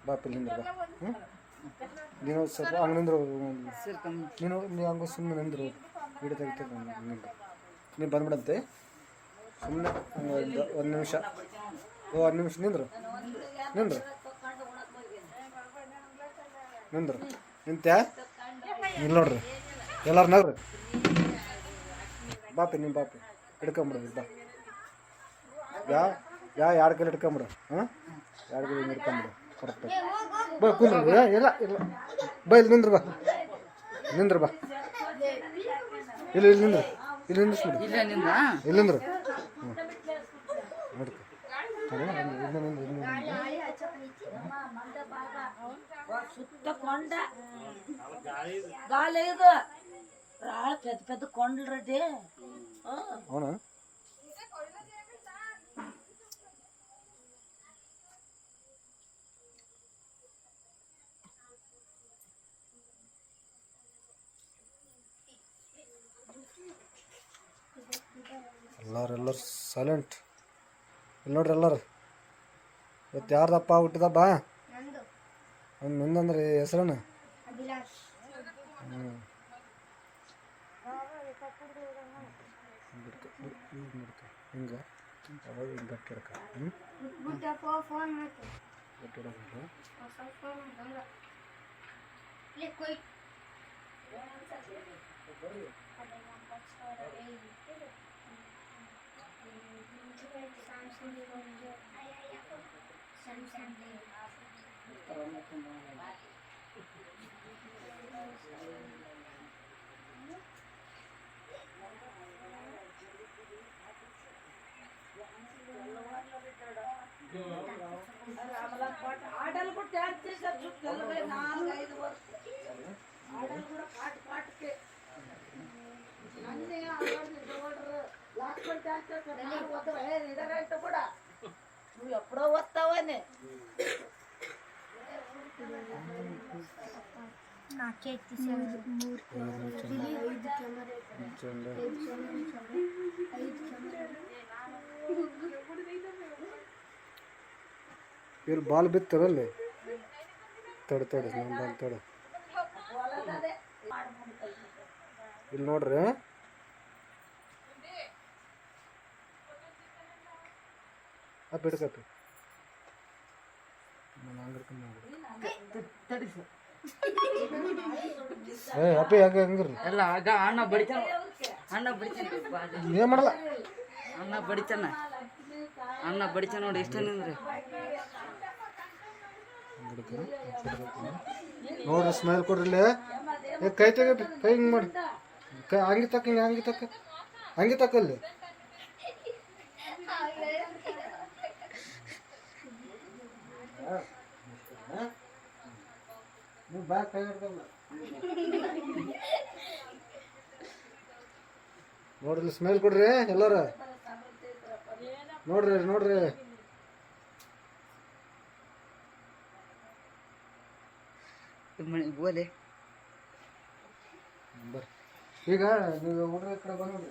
ಬಾ ಪಿಲ್ಲಿಂದ್ರ ಬಾ. ನೀನು ಸ್ವಲ್ಪ ಹಂಗೆ ನಿಂದ್ರು. ನೀವು ಹಂಗೆ ಸುಮ್ಮನೆ ನಿಂದ್ರು. ವಿಡಿಯೋ ತೆಗಿತೀನಿ ನಿಂದು. ನೀವು ಬಂದ್ಬಿಡಂತೆ ಸುಮ್ಮನೆ ಒಂದು ನಿಮಿಷ. ಒಂದು ನಿಮಿಷ ನಿಂದ್ರು ನಿಂದ್ರು ನಿಂತ್ಯಾ ಇಲ್ಲ ನೋಡ್ರಿ. ಎಲ್ಲಾರು ನಗ್ರಿ. ಬಾಪಿ ನಿಮ್ಮ ಬಾಪಿ ಹಿಡ್ಕೊಂಬಿಡು. ಬಾ ಎರಡು ಕೈಲಿ ಹಿಡ್ಕೊಂಬಿಡು. ಹಾಂ ಎರಡು ಕೈಲಿ ಹಿಡ್ಕೊಂಬಿಡು ಕರೆಕ್ಟಾಗಿ. ಬಾ ಕೂದ್ರಿ. ಇಲ್ಲ ಇಲ್ಲ ಬಾ ಇಲ್ಲಿ ನಿಂದ್ರು. ಬಾ ಇಲ್ಲಿ ನಿಂದ್ರು. ಇಲ್ಲಿ ನಿಂದಿಸ್ಬಿಡು. ಇಲ್ಲಿಂದ್ರು. ಹ್ಞೂ ನೋಡ್ಕೊ. ಸುತ್ತ ಗಾಳಿ ಇದು పెద్ద పెద్ద కొండలు రెడ్డి. అవునా ಎಲ್ಲರೂ ಸೈಲೆಂಟ್. ಇಲ್ಲಿ ನೋಡ್ರಿ ಎಲ್ಲರೂ. ಇವತ್ತು ಯಾರ್ದಪ್ಪ ಹುಟ್ಟಿದಬ್ಬ? ನಿಂದಂದ್ರೆ ಹೆಸರನ್ನ? ಹ್ಞೂ ಹಿಂಗೆ ಅವಾಗ ಹಿಂಗೆ ಗಟ್ಟಿ ಹಿಡ್ಕ. ಹ್ಞೂ ಗಟ್ಟಿ ಹಿಡೋದು. ఆడలు కూడా తయారు చేశారు. చుట్టూ 4-5 వరకు ఆడలు కూడా కాటుకే అన్నీ లాక్కొని తయారు చేస్తారు. నిదరంటే కూడా నువ్వు ఎప్పుడో వస్తావని ಇವ್ರು ಬಾಲ್ ಬಿತ್ತರಲ್ಲಿ ತಡ ನಾನು ಬಾಲ್ ತಡ. ಇಲ್ಲಿ ನೋಡ್ರಿ. ಅಪ್ಪ ಹಿಡ್ಕಪ್ಪಿ. ಅಪ್ಪಿ ಯಾಕೆ ಹಂಗಿರ್ರಿ? ಎಲ್ಲ ಆಗ ಅಣ್ಣ ಬಡಿತಾನ ಏನ್ ಮಾಡಲ್ಲ. ಅಣ್ಣ ಬಡಿತಾನ ನೋಡಿ. ಇಷ್ಟ ನಿಂದ್ರಿ ನೋಡ್ರಿ. ಸ್ಮೈಲ್ ಕೊಡ್ರಿ. ಇಲ್ಲಿ ಕೈ ತೆಗಪ್ಪಿ. ಕೈ ಹಿಂಗೆ ಮಾಡಿ. ಕೈ ಹಂಗೆ ತಕ್ಕಲ್ಲಿ. ನೀವು ಬ್ಯಾಗ್ ಕೈ ಹಿಡ್ಕಲ್ಲ ನೋಡ್ರಿ. ಸ್ಮೈಲ್ ಕೊಡ್ರಿ ಎಲ್ಲಾರ. ನೋಡ್ರಿ ಬೋಲೆ. ಬರ್ರಿ ಈಗ ನೀವು ಹುಡುಗ ಕಡೆ ಬಂದ್ರಿ.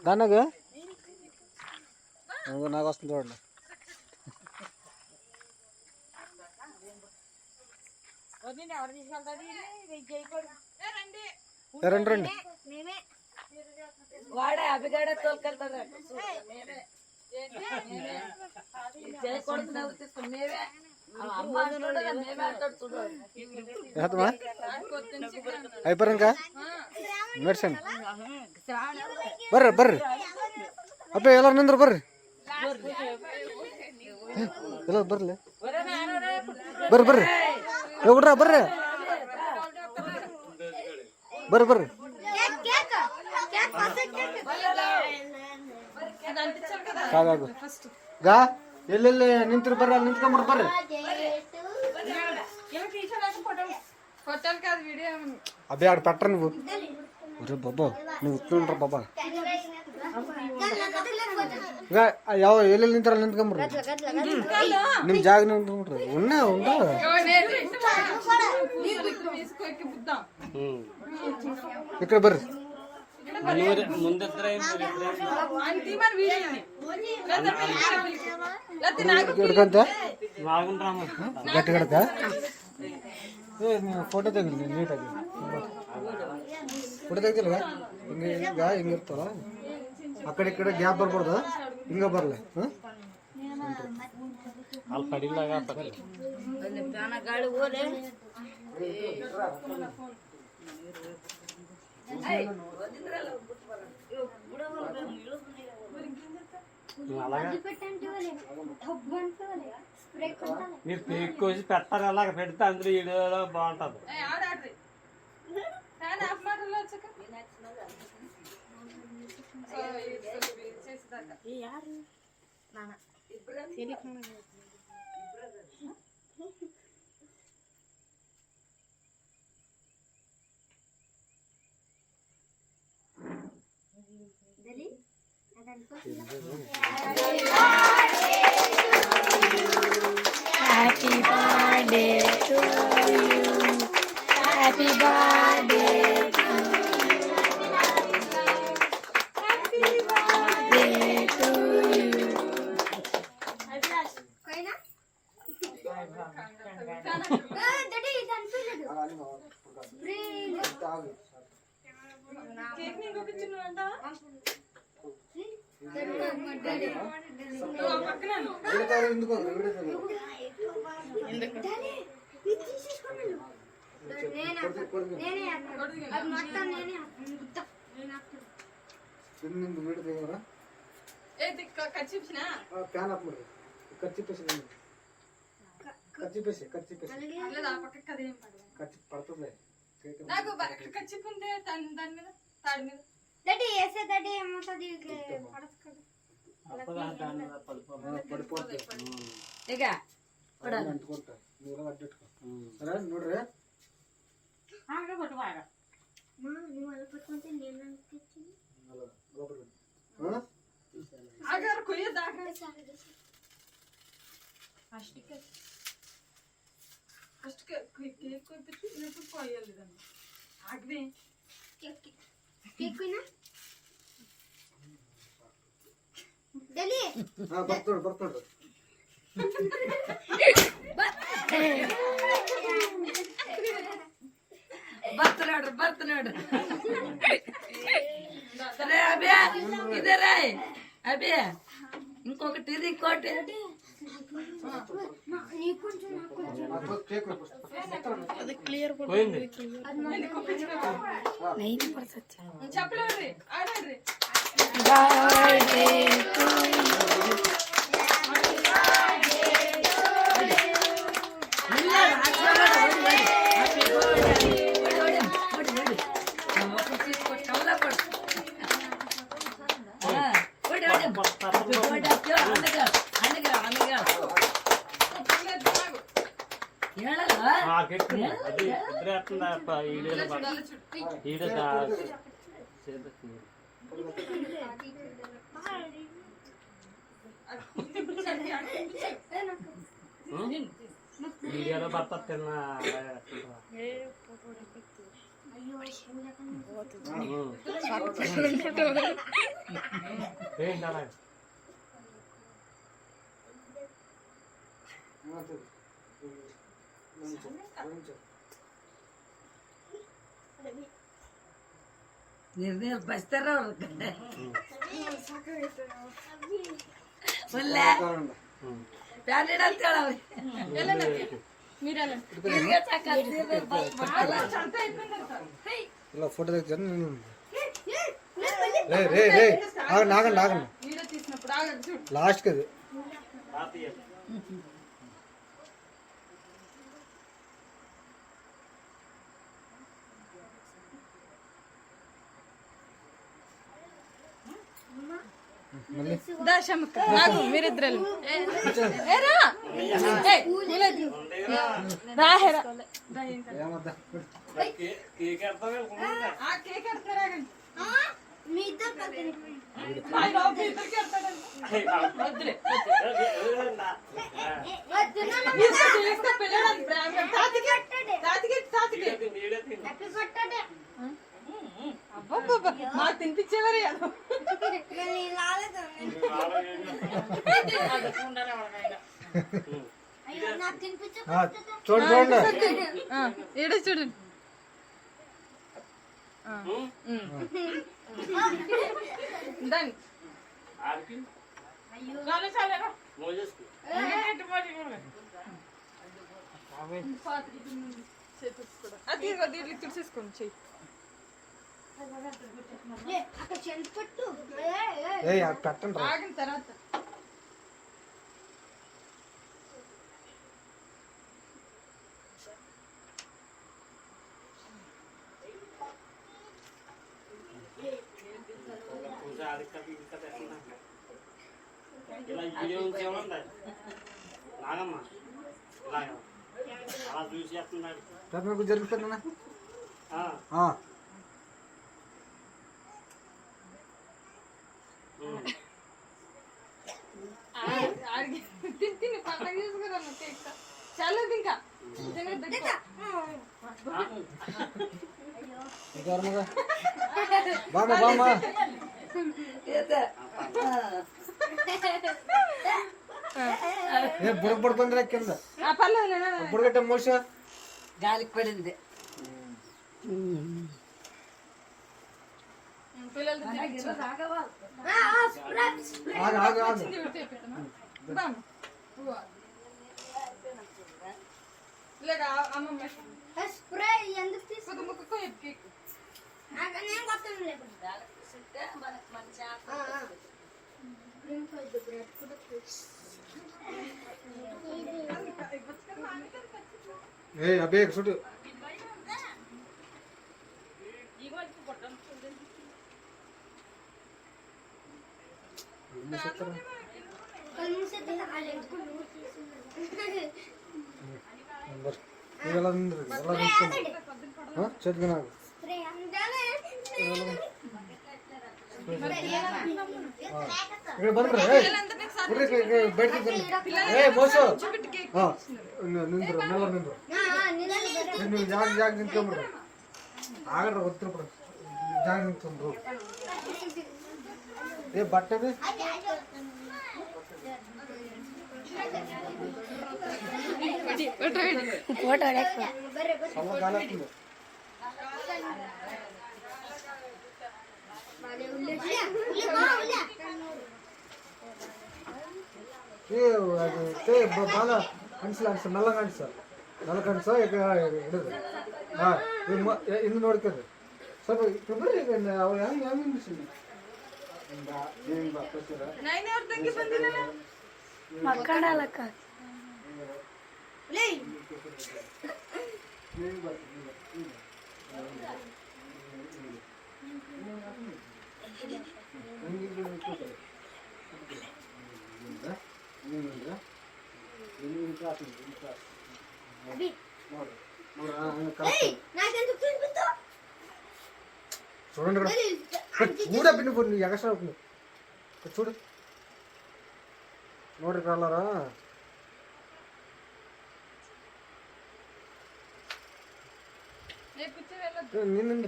దానగ నాకు వస్తుంది చూడండి. రండి వాడే అభిగాడ తోలుకెళ్తాడు. అయిపోయాక మెడిసిన్ ಬರ್ರಿ ಅಪ್ಪ ಎಲ್ಲಾರು ನಿಂದ್ರು. ಬರ್ರಿ ಎಲ್ಲ ಬರ್ಲಿ. ಬರ್ರಿ ಹುಡ್ರ ಬರ್ರಿ. ಸಾಕು ಗಾ ಎಲ್ಲೆಲ್ಲಿ ನಿಂತಿರು. ಬರ್ರಿ ಅಲ್ಲಿ ನಿಂತ್ಕೊಂಡ್ಬಿಡ್ರಿ. ಬರ್ರಿ ಅಬ್ಬೆ ಆಡು ಪಟ್ರ ನೀವು. ಬಾಬಾ ನೀವು ಉತ್ಕೊಂಡ್ರ ಬಾಬಾ. ಈಗ ಯಾವ ಎಲ್ಲೆಲ್ಲಿ ನಿಂತಾರಲ್ಲ ನಿಂತ್ಕೊಂಬ್ರಿ ನಿಮ್ಮ ಜಾಗ ನಿಂತ್ಕೊಂಡ್ರಿ ಉಣ್ಣ ಉಂಡ ಈ ಕಡೆ ಬರ್ರಿ ಹಿಡ್ಕಂತ ಗಟ್ಟಿ ಹಿಡ್ಕ ಏ ನೀವು ಫೋಟೋ ತೆಗಿರಿ ನೀಟಾಗಿ ಫೋಟೋ ತೆಗಿಲ್ಲ ಹಿಂಗೆ ಈಗ ಹಿಂಗಿರ್ತಲ್ಲ ಆ ಕಡೆ ಈ ಕಡೆ ಗ್ಯಾಪ್ ಬರ್ಬಾರ್ದು ಹಿಂಗೆ ಬರಲ್ಲ ಹಾಂ ಅಲ್ಲಿ ಪಡಿಲಾಗ ಗಾಳಿ ಹೋದೆ మీరు పీక్కోసి పెట్టారు అలాగ పెడితే అందులో ఈడలో బాగుంటుంది Happy birthday to you. Happy birthday to you. Happy birthday to you. Fan of ಮಾಡಿ కచ్చిపేసి కచ్చిపేసి కచ్చి పడుతుంది నాకు కచ్చిపు ఉంటే దాని మీద తాడి మీద పడిపోతుంది ಈಗ అంటుకుంటా మీరు అడ్డెట్టుకో సరే ನೋಡ್ರಿ ఆగారు కొయ్యదు ఫస్ట్ కేక్ కొయ్యిపెట్టి కొయ్యలేదండి ఆగవే ಬರ್ತಾడు ಬರ್ತಾడు ಬರ್ತನಾಡ್ರಿ సరే అభ్యా ఇదే రాయ్ అభ్యా ఇంకొకటి ఇది ఇంకోటి పోయింది చెప్పలేడు ఆడాడ్రి Birthday to you. అది ఇద్దరేస్తుందా ఈడ వీడియోలో భర్త తిన్న ఏంటి అలా ನಿರ್ಣಯ ಬಸ್ತಾರ ಪ್ಯಾನೆಡ್ ಅಂತ ఇలా ఫోటో తెచ్చాను నేను రే రే రే ఆగండి ఆగండి ఆగండి లాస్ట్కి అది మీరిద్దరు వద్దులే తీసుకో పిల్లడానికి బ్రాహ్మణ్ తాతకి అబ్బబ్బబ్బా మాకు తినిపించేవారు చూడండి ఏడే చూడండి దాన్ని దీంట్లో తుడిసేసుకోండి చెయ్యి పెట్టండి ఆగిన తర్వాత ఇలా వీడియో ఉంచేవాళ్ళ నాగమ్మ ఇలాగ అలా చూసేస్తున్నాడు జరుగుతుందన్నా తిని పండగ చేసుకురా చాలా ఇంకా బామా బామా బుడక పడుతుంది కింద బుడగట్ట మోస గాలికి పడింది స్ప్రే ఎందుకు తీసుకు అబ్బే చూడు చదువు నాకు ఇక్కడ బంద్ర బయటకు మోసో నింద్రు నెల నింద్రు జాగ్ జాగ్ నింత్ಕೊಂಡ್ರು ಆಗಡ್ರ ಒತ್ತಿರ್ಬಿಡು ಜಾಗ ನಿಂತ್ಕೊಂಡ್ರು ఏ బట్టది ఫోటో సమ గాలతుంది ಬಾಲ ಅನ್ಸಲ್ಲ ಅನ್ಸ ನಲ್ಲ ಕಾಣಿಸ ನಲ್ಲ ಕಾಣಿಸ ಹಿಡಿದು ಇನ್ನು ನೋಡ್ಕೊರಿ ಸ್ವಲ್ಪ ಬರ್ರಿ ಅವ್ರು ಹೆಂಗೆ ಹೆಂಗೆ ಮಕ್ಕಳಕ್ಕ చూడండి చూడ పిన్ని పోయి ఎగస్ట్రా చూడు ನೋಡ್ರಿ ಕಾಲರ ನಿನ್ನಿಂದ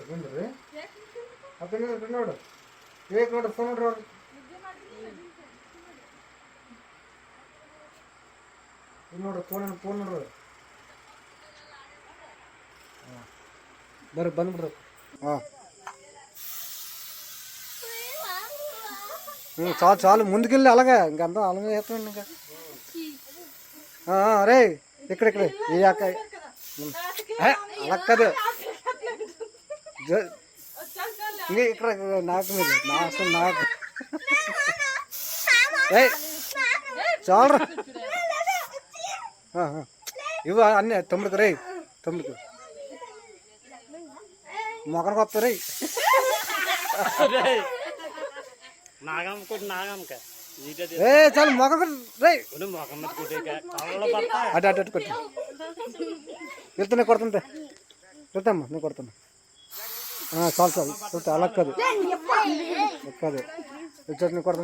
ನಿಂದ್ರಿ ಅಪ್ಪ ನೋಡು ವಿವೇಕ್ ನೋಡು ಫೋನ್ ನೋಡ್ರಿ ಅವ್ರು ನೋಡ್ರಿ ಫೋನ್ ನೋಡ್ರಿ ಬರ್ರಿ ಬಂದ್ಬಿಡ್ರಿ చాలు చాలు ముందుకెళ్ళి అలాగే ఇంకంతా అలాగే వేస్తాండి ఇంకా రే ఇక్కడ ఏ అక్క అలా కాదు ఇంకా ఇక్కడ నాకు మీద నా అసలు నాకు చాలరా ఇవ్వ అన్నీ తమ్ముడికి రే తమ్ముడికి మొక్కడికి వస్తా రే నాగమ్మ కొట్టి నాగమ్మక ఏ చాలు మొక్క రే మొఖం మీద కొట్టేక కళ్ళలో పడతా అటు అటు అటు కొట్టు వెళ్తున్నా కొడుతుంటే వెళ్తామ్మా నేను కొడుతున్నా చాలు చాలు వెళ్తా అలా కాదు కాదు వచ్చాడు నేను కొడుతున్నా